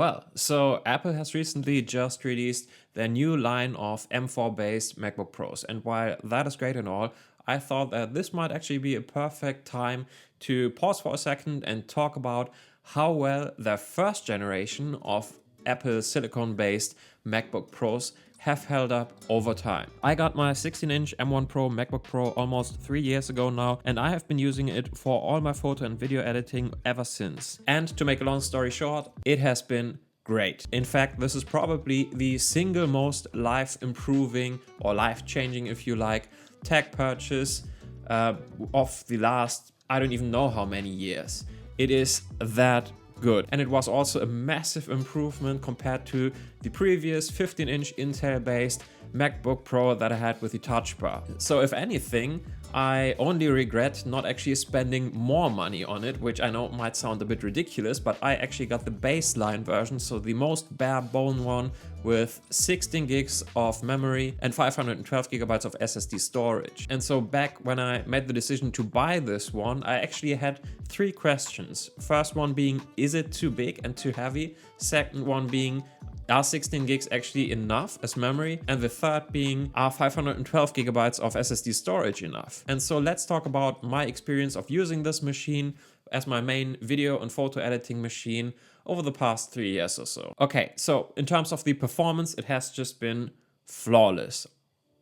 Well, so Apple has recently just released their new line of M4 based MacBook Pros. And while that is great and all, I thought that this might actually be a perfect time to pause for a second and talk about how well their first generation of Apple silicon based MacBook Pros have held up over time. I got my 16-inch M1 Pro MacBook Pro almost 3 years ago now, and I have been using it for all my photo and video editing ever since. And to make a long story short, it has been great. In fact, this is probably the single most life-improving or life-changing, if you like, tech purchase of the last, I don't even know how many years. It is that good. And it was also a massive improvement compared to the previous 15-inch Intel-based MacBook Pro that I had with the Touch Bar. So if anything, I only regret not actually spending more money on it, which I know might sound a bit ridiculous, but I actually got the baseline version, so the most bare bone one with 16 gigs of memory and 512 gigabytes of SSD storage. And so back when I made the decision to buy this one, I actually had 3 questions. First one being, is it too big and too heavy? Second one being, are 16 gigs actually enough as memory? And the third being, are 512 gigabytes of SSD storage enough? And so let's talk about my experience of using this machine as my main video and photo editing machine over the past 3 years or so. Okay, so in terms of the performance, it has just been flawless.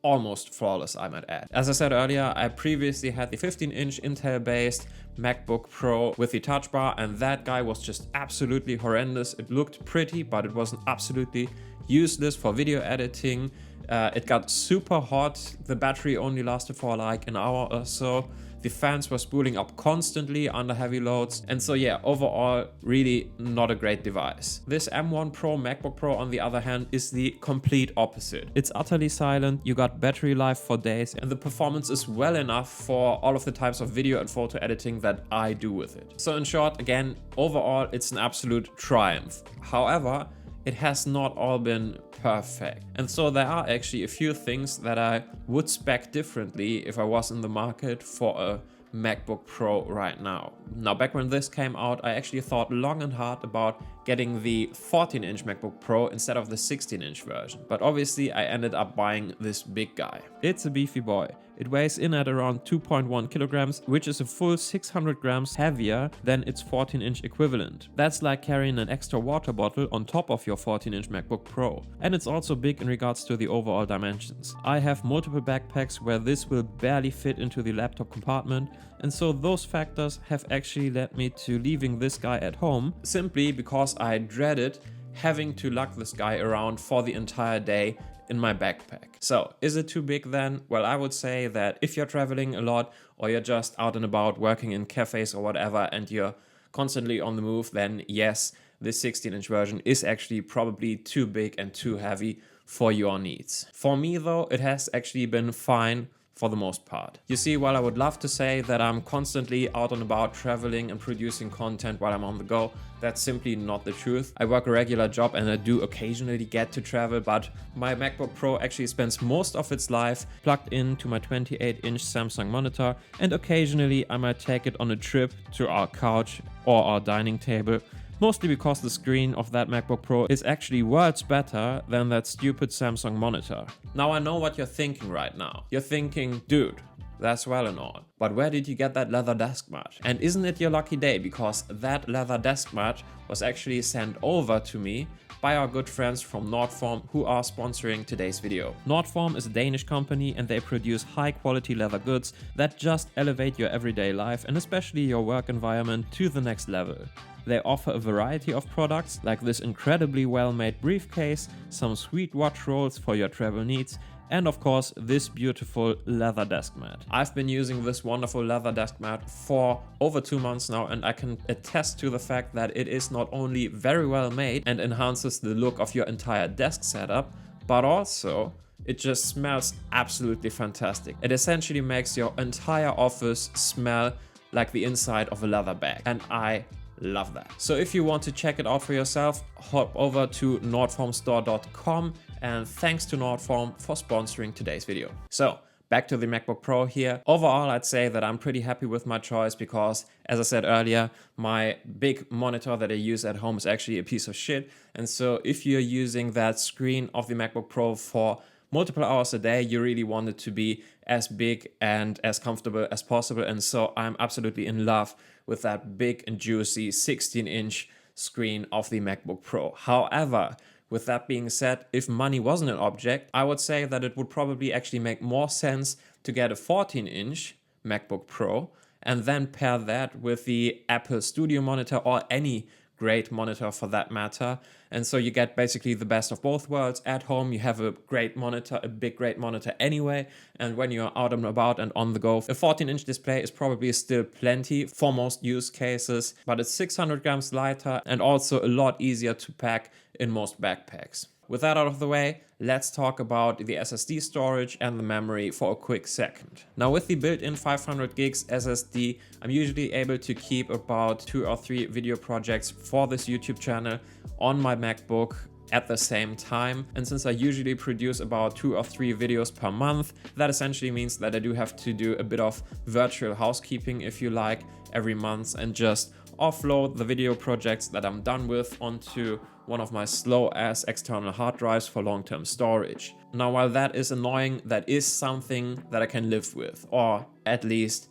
Almost flawless, I might add. As I said earlier, I previously had the 15-inch Intel-based MacBook Pro with the Touch Bar, and that guy was just absolutely horrendous. It looked pretty, but it was absolutely useless for video editing. It got super hot. The battery only lasted for like an hour or so. The fans were spooling up constantly under heavy loads. And so yeah, overall, really not a great device. This M1 Pro MacBook Pro, on the other hand, is the complete opposite. It's utterly silent, you got battery life for days, and the performance is well enough for all of the types of video and photo editing that I do with it. So in short, again, overall, it's an absolute triumph. However, it has not all been perfect. And so there are actually a few things that I would spec differently if I was in the market for a MacBook Pro right now. Now, back when this came out, I actually thought long and hard about getting the 14-inch MacBook Pro instead of the 16-inch version. But obviously, I ended up buying this big guy. It's a beefy boy. It weighs in at around 2.1 kilograms, which is a full 600 grams heavier than its 14-inch equivalent. That's like carrying an extra water bottle on top of your 14-inch MacBook Pro. And it's also big in regards to the overall dimensions. I have multiple backpacks where this will barely fit into the laptop compartment, and so those factors have actually led me to leaving this guy at home, simply because I dreaded having to lug this guy around for the entire day in my backpack. So is it too big then? Well, I would say that if you're traveling a lot or you're just out and about working in cafes or whatever and you're constantly on the move, then yes, this 16-inch version is actually probably too big and too heavy for your needs. For me though, it has actually been fine for the most part. You see, while I would love to say that I'm constantly out and about traveling and producing content while I'm on the go, that's simply not the truth. I work a regular job and I do occasionally get to travel, but my MacBook Pro actually spends most of its life plugged into my 28-inch Samsung monitor, and occasionally I might take it on a trip to our couch or our dining table, mostly because the screen of that MacBook Pro is actually worlds better than that stupid Samsung monitor. Now I know what you're thinking right now. You're thinking, dude, that's well and all, but where did you get that leather desk mat? And isn't it your lucky day, because that leather desk mat was actually sent over to me by our good friends from Nordform, who are sponsoring today's video. Nordform is a Danish company and they produce high quality leather goods that just elevate your everyday life and especially your work environment to the next level. They offer a variety of products like this incredibly well-made briefcase, some sweet watch rolls for your travel needs, and of course this beautiful leather desk mat. I've been using this wonderful leather desk mat for over 2 months now, and I can attest to the fact that it is not only very well made and enhances the look of your entire desk setup, but also it just smells absolutely fantastic. It essentially makes your entire office smell like the inside of a leather bag, and I love that. So if you want to check it out for yourself, hop over to nordformstore.com, and thanks to Nordform for sponsoring today's video. So back to the MacBook Pro here. Overall, I'd say that I'm pretty happy with my choice because, as I said earlier, my big monitor that I use at home is actually a piece of shit. And so if you're using that screen of the MacBook Pro for multiple hours a day, you really want it to be as big and as comfortable as possible. And so I'm absolutely in love with that big and juicy 16-inch screen of the MacBook Pro. However, with that being said, if money wasn't an object, I would say that it would probably actually make more sense to get a 14-inch MacBook Pro and then pair that with the Apple Studio monitor or any great monitor for that matter. And so you get basically the best of both worlds. At home, you have a great monitor, a big, great monitor anyway. And when you're out and about and on the go, a 14-inch display is probably still plenty for most use cases, but it's 600 grams lighter and also a lot easier to pack in most backpacks. With that out of the way, let's talk about the SSD storage and the memory for a quick second. Now with the built-in 500 gigs SSD, I'm usually able to keep about 2 or 3 video projects for this YouTube channel on my MacBook at the same time. And since I usually produce about 2 or 3 videos per month, that essentially means that I do have to do a bit of virtual housekeeping, if you like, every month and just offload the video projects that I'm done with onto one of my slow-ass external hard drives for long-term storage. Now, while that is annoying, that is something that I can live with, or at least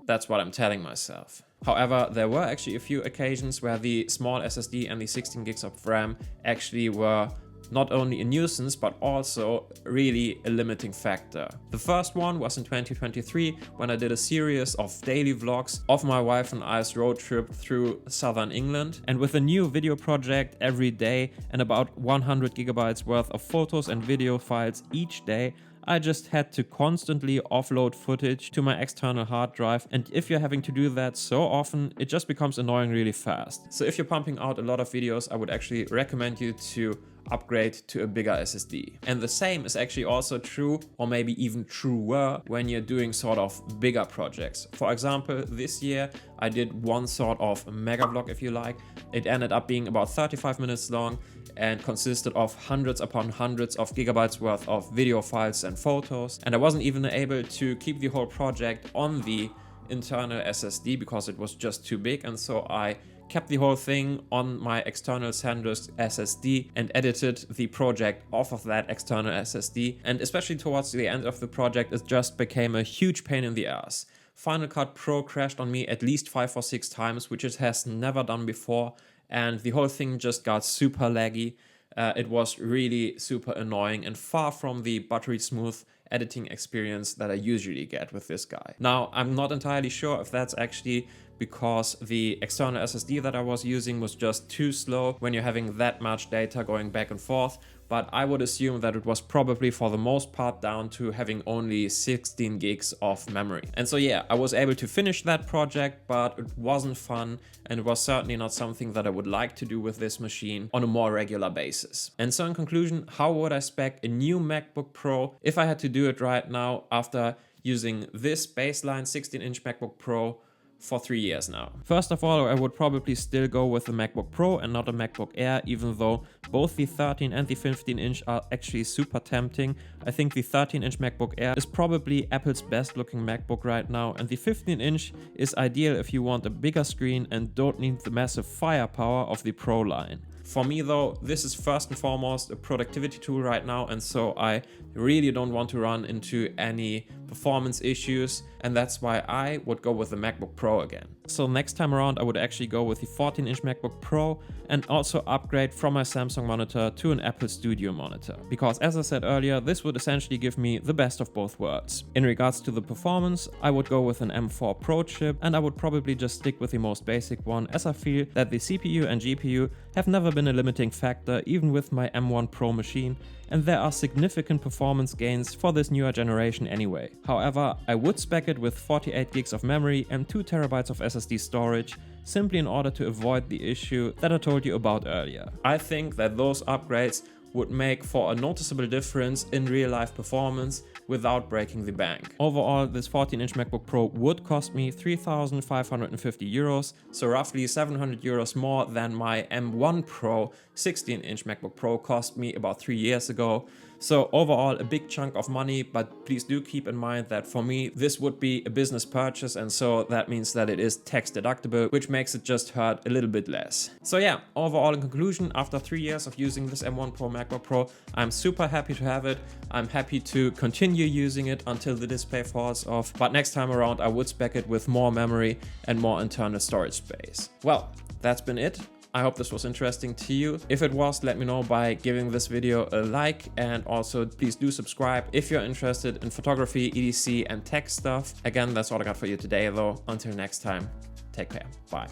that's what I'm telling myself. However, there were actually a few occasions where the small SSD and the 16 gigs of RAM actually were not only a nuisance, but also really a limiting factor. The first one was in 2023 when I did a series of daily vlogs of my wife and I's road trip through southern England. And with a new video project every day and about 100 gigabytes worth of photos and video files each day, I just had to constantly offload footage to my external hard drive, and if you're having to do that so often, it just becomes annoying really fast. So if you're pumping out a lot of videos, I would actually recommend you to upgrade to a bigger SSD. And the same is actually also true, or maybe even truer, when you're doing sort of bigger projects. For example, this year I did one sort of mega vlog, if you like. It ended up being about 35 minutes long and consisted of hundreds upon hundreds of gigabytes worth of video files and photos. And I wasn't even able to keep the whole project on the internal SSD because it was just too big, and so I kept the whole thing on my external SanDisk SSD and edited the project off of that external SSD. And especially towards the end of the project, it just became a huge pain in the ass. Final Cut Pro crashed on me at least 5 or 6 times, which it has never done before, and the whole thing just got super laggy. It was really super annoying and far from the buttery smooth editing experience that I usually get with this guy. Now, I'm not entirely sure if that's actually because the external SSD that I was using was just too slow when you're having that much data going back and forth, but I would assume that it was probably for the most part down to having only 16 gigs of memory. And so yeah, I was able to finish that project, but it wasn't fun, and it was certainly not something that I would like to do with this machine on a more regular basis. And so in conclusion, how would I spec a new MacBook Pro if I had to do it right now after using this baseline 16-inch MacBook Pro for 3 years now? First of all, I would probably still go with the MacBook Pro and not a MacBook Air, even though both the 13 and the 15-inch are actually super tempting. I think the 13-inch MacBook Air is probably Apple's best looking MacBook right now, and the 15-inch is ideal if you want a bigger screen and don't need the massive firepower of the Pro line. For me though, this is first and foremost a productivity tool right now, and so I really don't want to run into any performance issues, and that's why I would go with the MacBook Pro again. So next time around I would actually go with the 14-inch MacBook Pro and also upgrade from my Samsung monitor to an Apple Studio monitor, because as I said earlier, this would essentially give me the best of both worlds. In regards to the performance, I would go with an M4 Pro chip, and I would probably just stick with the most basic one, as I feel that the CPU and GPU have never been a limiting factor even with my M1 Pro machine, and there are significant performance gains for this newer generation anyway. However, I would spec it with 48 gigs of memory and 2 terabytes of SSD storage, simply in order to avoid the issue that I told you about earlier. I think that those upgrades would make for a noticeable difference in real life performance without breaking the bank. Overall, this 14-inch MacBook Pro would cost me 3,550 euros, so roughly 700 euros more than my M1 Pro 16-inch MacBook Pro cost me about 3 years ago. So overall, a big chunk of money, but please do keep in mind that for me, this would be a business purchase, and so that means that it is tax deductible, which makes it just hurt a little bit less. So yeah, overall in conclusion, after 3 years of using this M1 Pro MacBook Pro, I'm super happy to have it. I'm happy to continue using it until the display falls off, but next time around I would spec it with more memory and more internal storage space. Well, that's been it. I hope this was interesting to you. If it was, let me know by giving this video a like, and also please do subscribe if you're interested in photography, EDC and tech stuff. Again, that's all I got for you today though. Until next time, take care. Bye.